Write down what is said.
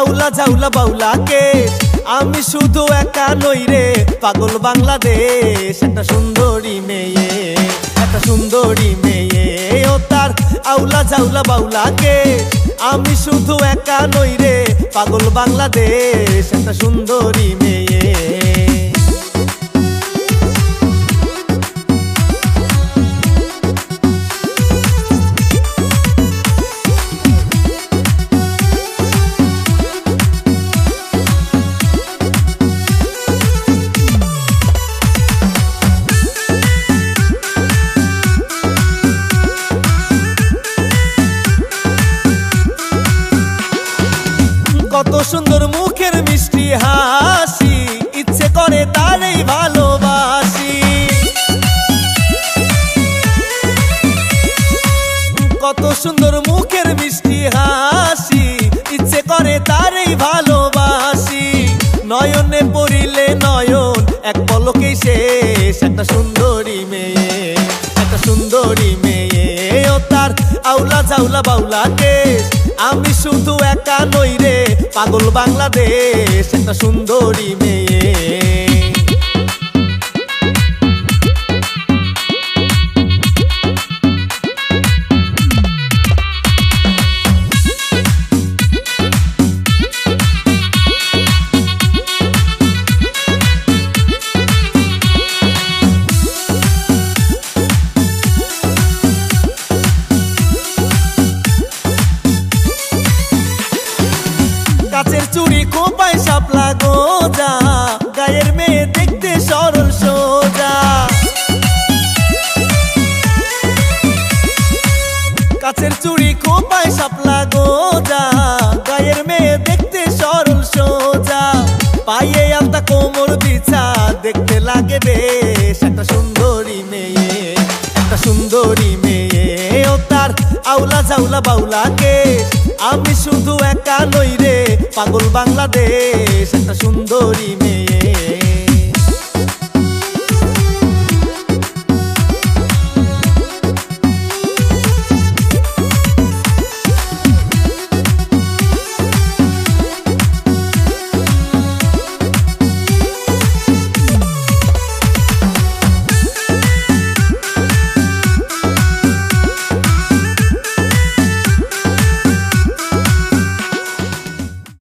আউলা ঝাউলা বাউলা কেশ। আমি শুধু একা নই রে, পাগল বাংলাদেশ। একটা সুন্দরী মেয়ে, একটা সুন্দরী মেয়ে, ও তার আউলা ঝাউলা বাউলা কেশ। আমি শুধু একা নই রে, পাগল বাংলাদেশ। একটা সুন্দরী মেয়ে। কত সুন্দর মুখের মিষ্টি হাসি, ইচ্ছে করে তারই ভালোবাসি। কত সুন্দর মুখের মিষ্টি হাসি, ইচ্ছে করে তারই ভালোবাসি। নয়নে পড়িলে নয়ন, এক পলকেই শেষ। একটা সুন্দরী মেয়ে, একটা সুন্দরী মেয়ে, ও তার আউলা ঝাউলা বাউলা কেশ। আমি শুধু একা নই রে, পাগল বাংলাদেশ। একটা সুন্দরী মেয়ে। কাচের চুড়ি খোপায় শাপলা গোজা, গায়ের মেয়ে দেখতে সরল সোজা। কাচের চুড়ি খোপায় শাপলা গোজা, গায়ের মেয়ে দেখতে সরল সোজা। পায়ে আলতা কোমর বিছা, দেখতে লাগে বেশ। একটা সুন্দরী মেয়ে, একটা সুন্দরী মেয়ে, ও তার আউলা ঝাউলা বাউলা কেশ। আমি শুধু একা নই রে, পাগল বাংলাদেশ। একটা সুন্দরী মেয়ে।